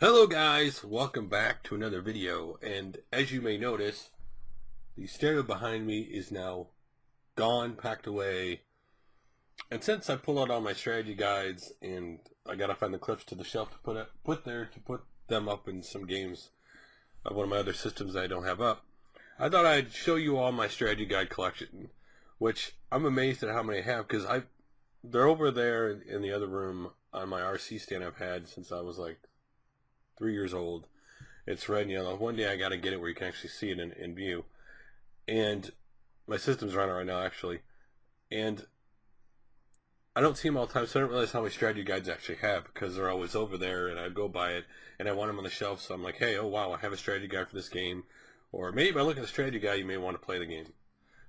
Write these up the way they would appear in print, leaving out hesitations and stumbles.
Hello guys, welcome back to another video, and as you may notice, the stereo behind me is now gone, packed away, and since I pulled out all my strategy guides and I gotta find the clips to the shelf to put them up in some games of one of my other systems that I don't have up, I thought I'd show you all my strategy guide collection, which I'm amazed at how many I have, because they're over there in the other room on my RC stand I've had since I was like 3 years old. It's red and yellow. One day I got to get it where you can actually see it in view. And my system's running right now, actually. And I don't see them all the time, so I don't realize how many strategy guides I actually have, because they're always over there, and I go by it, and I want them on the shelf, so I'm like, hey, oh wow, I have a strategy guide for this game. Or maybe by looking at the strategy guide, you may want to play the game.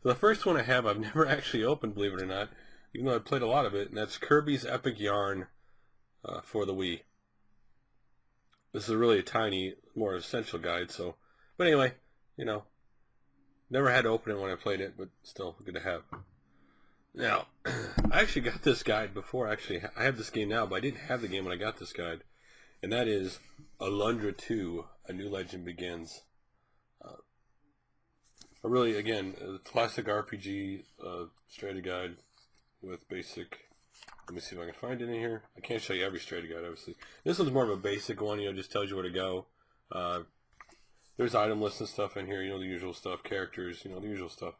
So the first one I have, I've never actually opened, believe it or not, even though I've played a lot of it, and that's Kirby's Epic Yarn for the Wii. This is really a tiny, more essential guide, so... But anyway, you know, never had to open it when I played it, but still good to have. Now, I actually got this guide before, I have this game now, but I didn't have the game when I got this guide. And that is Alundra 2, A New Legend Begins. Really, again, a classic RPG strategy guide with basic... Let me see if I can find it in here. I can't show you every strategy guide, obviously. This one's more of a basic one, just tells you where to go. There's item lists and stuff in here, the usual stuff, characters, the usual stuff.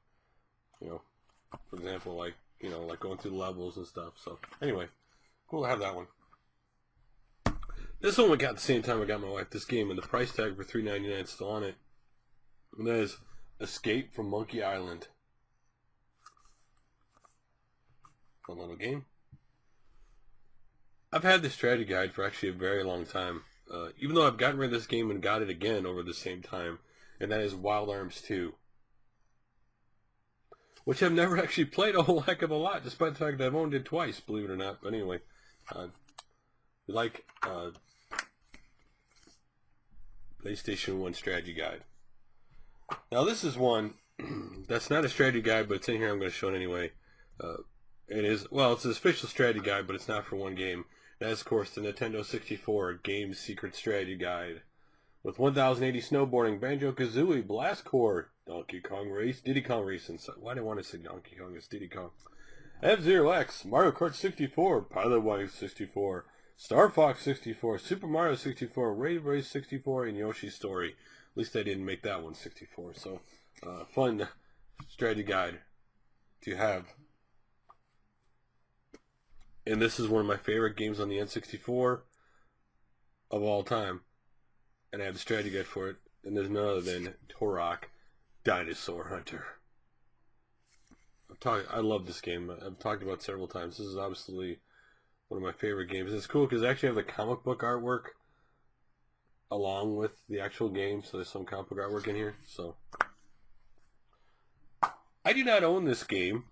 For example, like going through the levels and stuff. So, anyway, cool to have that one. This one we got at the same time I got my wife this game, and the price tag for $3.99 is still on it. And that is Escape from Monkey Island. Fun little game. I've had this strategy guide for actually a very long time, even though I've gotten rid of this game and got it again over the same time, and that is Wild Arms 2, which I've never actually played a whole heck of a lot, despite the fact that I've owned it twice, believe it or not. But anyway, PlayStation 1 strategy guide. Now this is one that's not a strategy guide, but it's in here. I'm going to show it anyway. It's an official strategy guide, but it's not for one game. That is, of course, the Nintendo 64 Game Secret Strategy Guide. With 1080 snowboarding, Banjo-Kazooie, Blast Corps, Donkey Kong Race, Diddy Kong Racing. Why do I want to say Donkey Kong? It's Diddy Kong. F-Zero X, Mario Kart 64, Pilot Wings 64, Star Fox 64, Super Mario 64, Wave Race 64, and Yoshi's Story. At least I didn't make that one 64. So, fun strategy guide to have. And this is one of my favorite games on the N64 of all time. And I have the strategy guide for it. And there's none other than Turok Dinosaur Hunter. I love this game. I've talked about it several times. This is obviously one of my favorite games. It's cool because I actually have the comic book artwork along with the actual game. So there's some comic book artwork in here. So I do not own this game.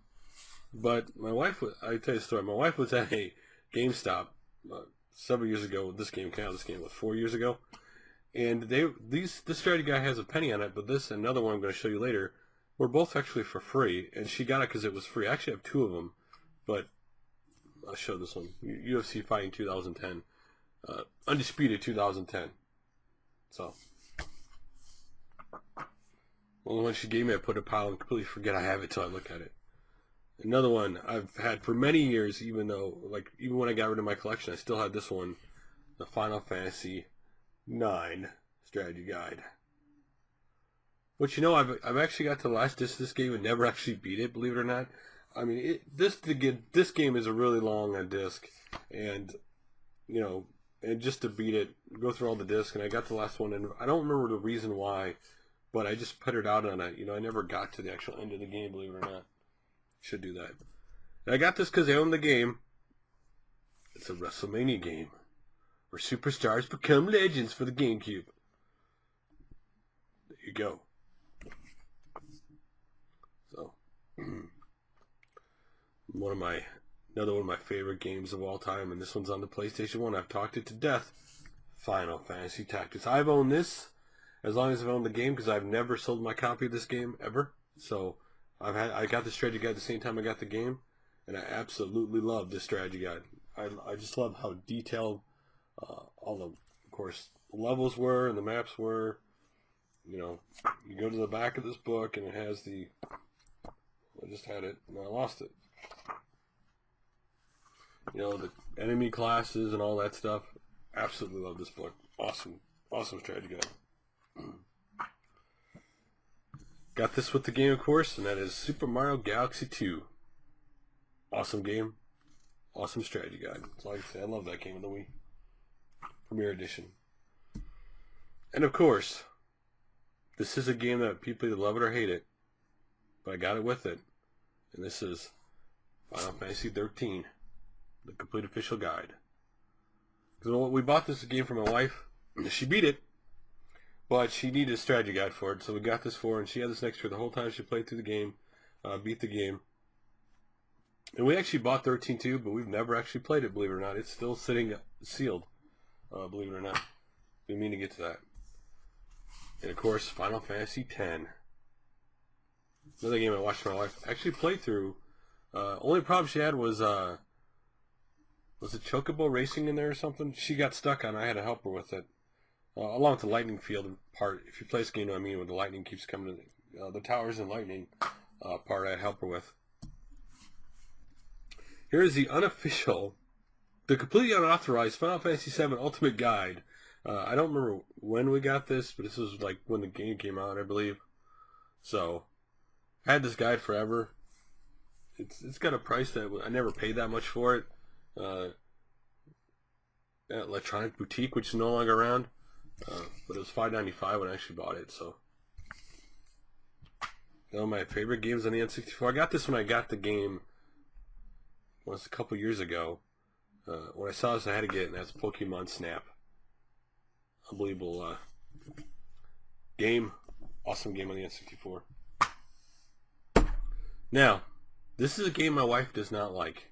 But my wife, I tell you a story. My wife was at a GameStop several years ago. This game came out. This game was 4 years ago, and this strategy guy has a penny on it. But this and another one I'm going to show you later were both actually for free, and she got it because it was free. I actually have two of them, but I'll show this one. UFC Fighting 2010, Undisputed 2010. So, well, the one she gave me, I put in a pile and completely forget I have it till I look at it. Another one I've had for many years, even when I got rid of my collection, I still had this one, the Final Fantasy IX Strategy Guide. Which, I've actually got to the last disc of this game and never actually beat it, believe it or not. I mean, this game is a really long disc, and and just to beat it, go through all the discs, and I got the last one, and I don't remember the reason why, but I just put it out on it. I never got to the actual end of the game, believe it or not. Should do that. And I got this because I own the game. It's a WrestleMania game where superstars become legends for the GameCube. There you go. So, another one of my favorite games of all time, and this one's on the PlayStation 1. I've talked it to death. Final Fantasy Tactics. I've owned this as long as I've owned the game because I've never sold my copy of this game ever. So I got the strategy guide at the same time I got the game, and I absolutely love this strategy guide. I just love how detailed all the, of course, levels were and the maps were. You know, you go to the back of this book and it has the, I just had it and I lost it. You know, the enemy classes and all that stuff. Absolutely love this book. Awesome strategy guide. Got this with the game, of course, and that is Super Mario Galaxy 2. Awesome game. Awesome strategy guide. That's all I can say. I love that game in the Wii. Premier Edition. And of course, this is a game that people either love it or hate it, but I got it with it. And this is Final Fantasy 13, the complete official guide. Because we bought this game for my wife. She beat it, but she needed a strategy guide for it, so we got this for her, and she had this next to her the whole time she played through the game, beat the game. And we actually bought 13 too, but we've never actually played it, believe it or not. It's still sitting sealed, believe it or not. We mean to get to that. And of course, Final Fantasy X. Another game I watched my wife actually play through. Only problem she had was it Chocobo Racing in there or something? She got stuck on it. I had to help her with it. Along with the lightning field part. If you play this game, you know what I mean, when the lightning keeps coming to the towers and lightning part, I had to help her with. Here is the unofficial, the completely unauthorized Final Fantasy VII Ultimate Guide. I don't remember when we got this, but this was like when the game came out, I believe. So, I had this guide forever. It's got a price that I never paid that much for it. Electronic Boutique, which is no longer around, but it was $5.95 when I actually bought it. So, one of my favorite games on the N64. I got this when I got the game. Was a couple years ago. When I saw this, I had to get it, and that's Pokemon Snap. Unbelievable game. Awesome game on the N64. Now, this is a game my wife does not like.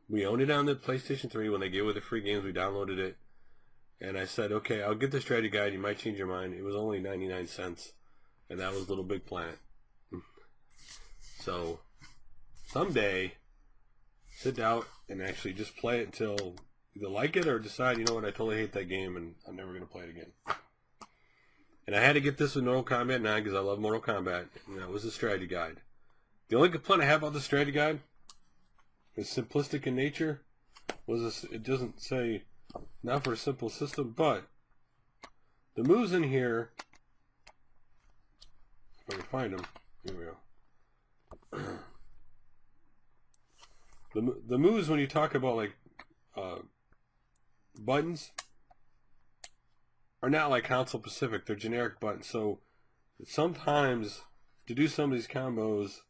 We owned it on the PlayStation 3 when they gave away the free games. We downloaded it. And I said, okay, I'll get the strategy guide. You might change your mind. It was only 99 cents. And that was Little Big Planet. So, someday, sit down and actually just play it until either like it or decide, you know what, I totally hate that game and I'm never going to play it again. And I had to get this with Mortal Kombat 9 because I love Mortal Kombat, and that was the strategy guide. The only complaint I have about the strategy guide is simplistic in nature. It doesn't say, not for a simple system, but the moves in here, if I can find them, here we go. The moves, when you talk about like buttons, are not like console specific. They're generic buttons. So sometimes to do some of these combos,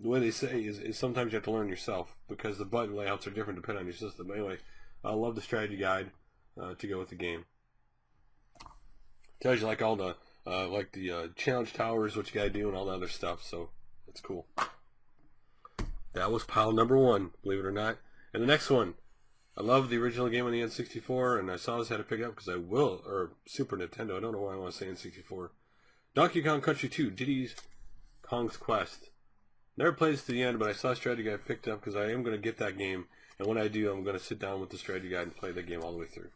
the way they say is sometimes you have to learn yourself because the button layouts are different depending on your system. But anyway, I love the strategy guide to go with the game. Tells you like all the challenge towers, what you gotta do, and all the other stuff. So that's cool. That was pile number 1, believe it or not. And the next one, I love the original game on the N64, and I saw this, had to pick it up because I will, or Super Nintendo, I don't know why I want to say N64. Donkey Kong Country 2, Diddy Kong's Quest. Never played this to the end, but I saw a strategy guide, picked up because I am going to get that game, and when I do, I'm going to sit down with the strategy guide and play the game all the way through.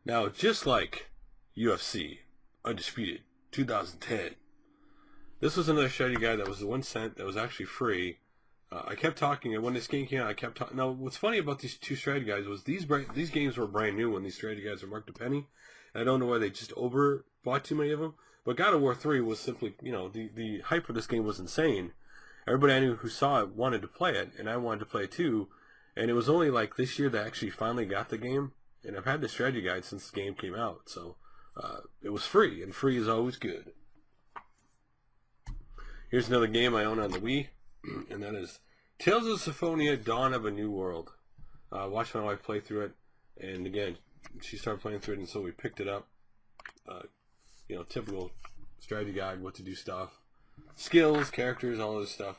Now, just like UFC Undisputed 2010, this was another strategy guide that was 1 cent, that was actually free. I kept talking, and when this game came out, I kept talking. Now, what's funny about these two strategy guides was these games were brand new when these strategy guides were marked a penny. And I don't know why they just bought too many of them. But God of War 3 was simply, you know, the hype for this game was insane. Everybody I knew who saw it wanted to play it, and I wanted to play it too. And it was only like this year that I actually finally got the game. And I've had the strategy guide since the game came out. So it was free, and free is always good. Here's another game I own on the Wii, and that is Tales of Symphonia: Dawn of a New World. Watched my wife play through it, and again, she started playing through it, and so we picked it up. You know, typical strategy guide, what to do stuff, skills, characters, all this stuff.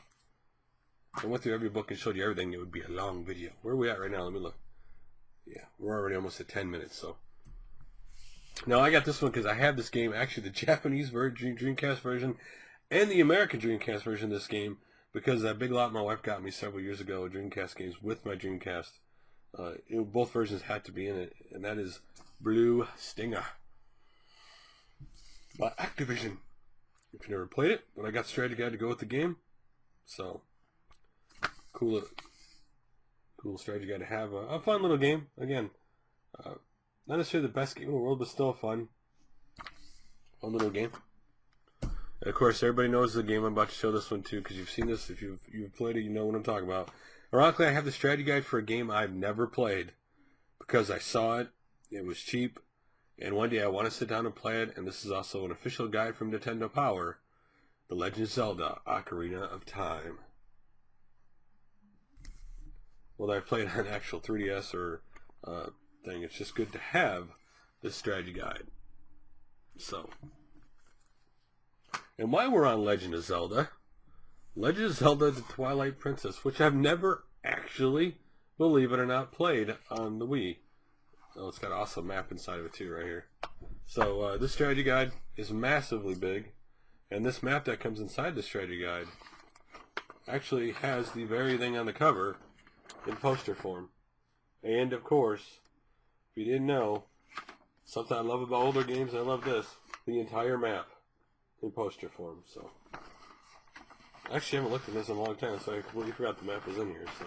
I went through every book and showed you everything. It would be a long video. Where are we at right now? Let me look. Yeah, we're already almost at 10 minutes, so. Now, I got this one because I have this game, actually the Japanese Dreamcast version, and the American Dreamcast version of this game, because that Big Lot my wife got me several years ago, Dreamcast games with my Dreamcast. Both versions had to be in it, and that is Blue Stinger by Activision. If you never played it, but I got the strategy guide to go with the game. So, cool strategy guide to have. A fun little game. Again, not necessarily the best game in the world, but still a fun little game. And of course, everybody knows the game I'm about to show this one too, because you've seen this. If you've played it, you know what I'm talking about. Ironically, I have the strategy guide for a game I've never played because I saw it. It was cheap. And one day I want to sit down and play it, and this is also an official guide from Nintendo Power, The Legend of Zelda: Ocarina of Time. Whether I played on an actual 3DS or thing, it's just good to have this strategy guide. So, and while we're on Legend of Zelda The Twilight Princess, which I've never actually, believe it or not, played on the Wii. Oh, it's got an awesome map inside of it too, right here. So this strategy guide is massively big, and this map that comes inside the strategy guide actually has the very thing on the cover in poster form. And of course, if you didn't know, something I love about older games, I love this, the entire map in poster form. So I actually haven't looked at this in a long time, so I completely forgot the map was in here. So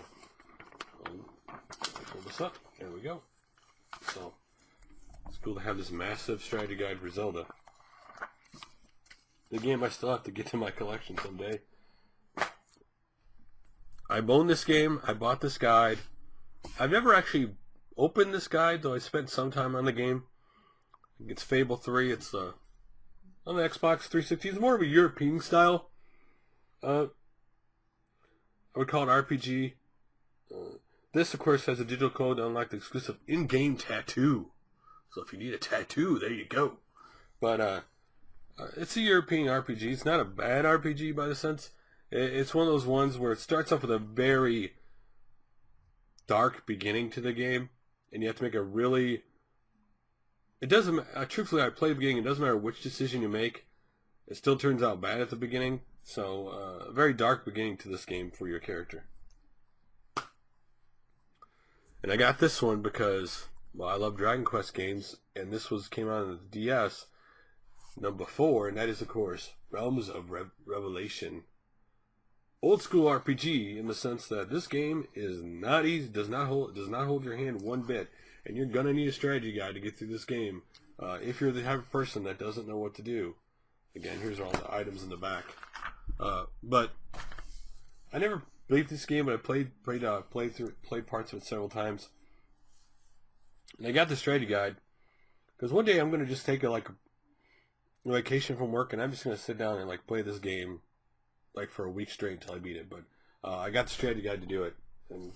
pull this up. There we go. So, it's cool to have this massive strategy guide for Zelda. The game I still have to get to my collection someday. I own this game. I bought this guide. I've never actually opened this guide, though I spent some time on the game. It's Fable 3. It's on the Xbox 360. It's more of a European style. I would call it RPG. This, of course, has a digital code to unlock the exclusive in-game tattoo. So if you need a tattoo, there you go. But it's a European RPG. It's not a bad RPG by the sense. It's one of those ones where it starts off with a very dark beginning to the game, and you have to make a really... It doesn't... truthfully, I played the beginning. It doesn't matter which decision you make. It still turns out bad at the beginning. So, a very dark beginning to this game for your character. And I got this one because, well, I love Dragon Quest games, and this came out on the DS, number 4, and that is, of course, Realms of Revelation. Old school RPG in the sense that this game is not easy, does not hold your hand one bit, and you're gonna need a strategy guide to get through this game if you're the type of person that doesn't know what to do. Again, here's all the items in the back. But I never beat this game, but I played parts of it several times. And I got the strategy guide because one day I'm gonna just take a vacation from work, and I'm just gonna sit down and play this game for a week straight until I beat it. But I got the strategy guide to do it, and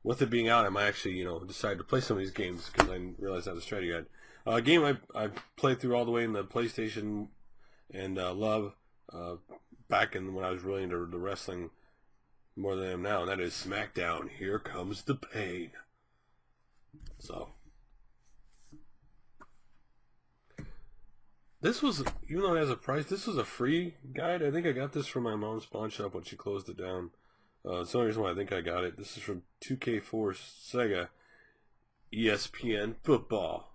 with it being out, I might actually decide to play some of these games because I didn't realize I had a strategy guide. A game I played through all the way in the PlayStation and love back when I was really into the wrestling more than I am now, and that is SmackDown. Here Comes the Pain. So this was, even though it has a price, this was a free guide. I think I got this from my mom's pawn shop when she closed it down. It's the only reason why I think I got it. This is from 2K4 Sega ESPN Football,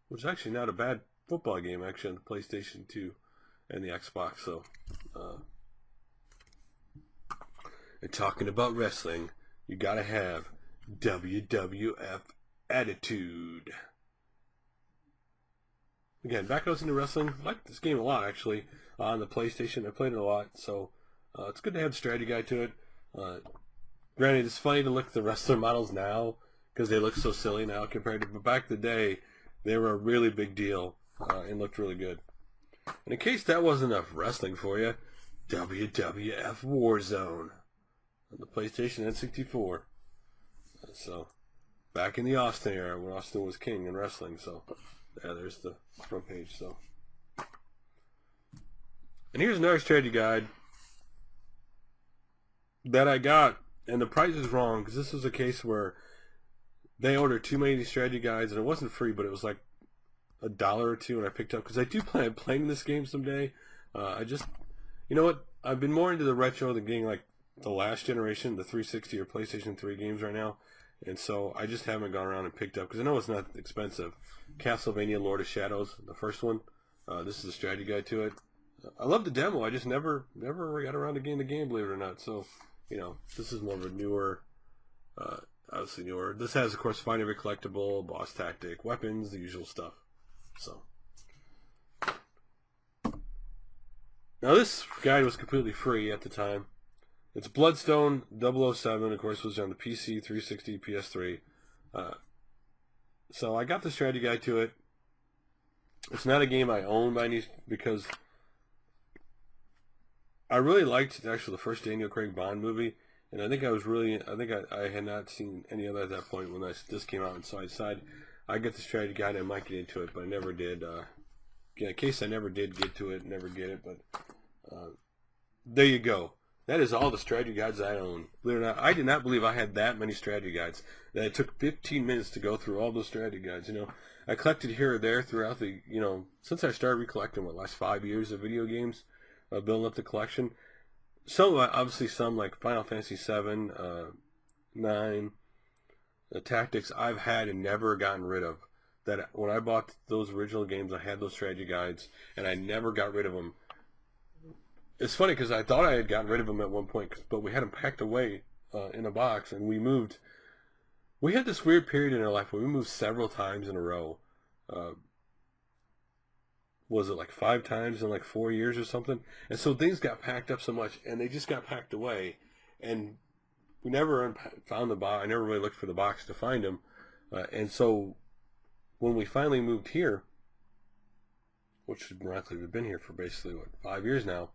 which is actually not a bad football game actually on the PlayStation 2 and the Xbox. So and talking about wrestling, you gotta have WWF Attitude. Again, back when I was into wrestling, I liked this game a lot actually on the PlayStation. I played it a lot, so it's good to have a strategy guide to it. Granted, it's funny to look at the wrestler models now because they look so silly now compared to, but back in the day, they were a really big deal and looked really good. And in case that wasn't enough wrestling for you, WWF Warzone on the PlayStation N64. So, back in the Austin era when Austin was king in wrestling. So, yeah, there's the front page. So, and here's another strategy guide that I got, and the price is wrong because this was a case where they ordered too many of these strategy guides, and it wasn't free, but it was like $1 or $2, and I picked up because I do plan on playing this game someday. I just, you know what? I've been more into the retro than getting the last generation, the 360 or PlayStation 3 games right now, And so I just haven't gone around and picked up, because I know it's not expensive, Castlevania Lord of Shadows, the first one. This is a strategy guide to it. I love the demo. I just never got around to getting the game, believe it or not. So, you know, this is more of a newer, obviously newer. This has, of course, find every collectible, boss tactic, weapons, the usual stuff. So, now this guide was completely free at the time. It's Bloodstone 007, of course, was on the PC, 360, PS3. So I got the strategy guide to it. It's not a game I own by any, because I really liked actually the first Daniel Craig Bond movie, and I think I had not seen any other at that point when this came out, and so I decided I'd get the strategy guide and I might get into it, but I never did. In case I never did get to it, never get it, but there you go. That is all the strategy guides I own. Believe it or not, I did not believe I had that many strategy guides. That it took 15 minutes to go through all those strategy guides. You know, I collected here or there throughout the, you know, since I started recollecting, last 5 years of video games, building up the collection. Some, obviously some like Final Fantasy 7, 9, the tactics I've had and never gotten rid of. That when I bought those original games, I had those strategy guides, and I never got rid of them. It's funny because I thought I had gotten rid of them at one point, but we had them packed away in a box, and we moved. We had this weird period in our life where we moved several times in a row. Was it like 5 times in like 4 years or something? And so things got packed up so much, and they just got packed away, and we never found the box. I never really looked for the box to find them, and so when we finally moved here, which miraculously we've been here for basically 5 years now.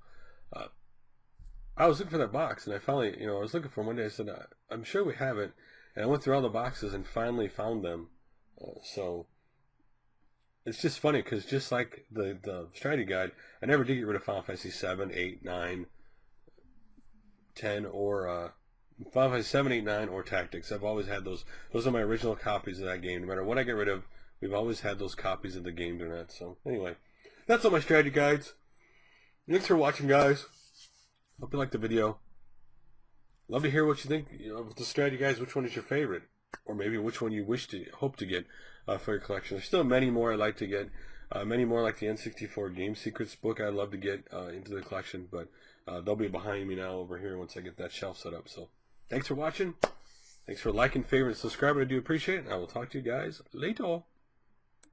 I was looking for that box, and I finally, you know, I was looking for them one day. I said, I'm sure we have it. And I went through all the boxes and finally found them. So it's just funny because just like the strategy guide, I never did get rid of Final Fantasy 7, 8, 9, 10, or Final Fantasy 7, 8, 9, or Tactics. I've always had those. Those are my original copies of that game. No matter what I get rid of, we've always had those copies of the game or not. So anyway, that's all my strategy guides. Thanks for watching, guys. Hope you liked the video. Love to hear what you think, you know, of the strategy guys. Which one is your favorite, or maybe which one you hope to get for your collection. There's still many more I'd like to get. Many more like the N64 Game Secrets book I'd love to get into the collection, but they'll be behind me now over here once I get that shelf set up. So thanks for watching. Thanks for liking, favorite, and subscribing. I do appreciate it. And I will talk to you guys later.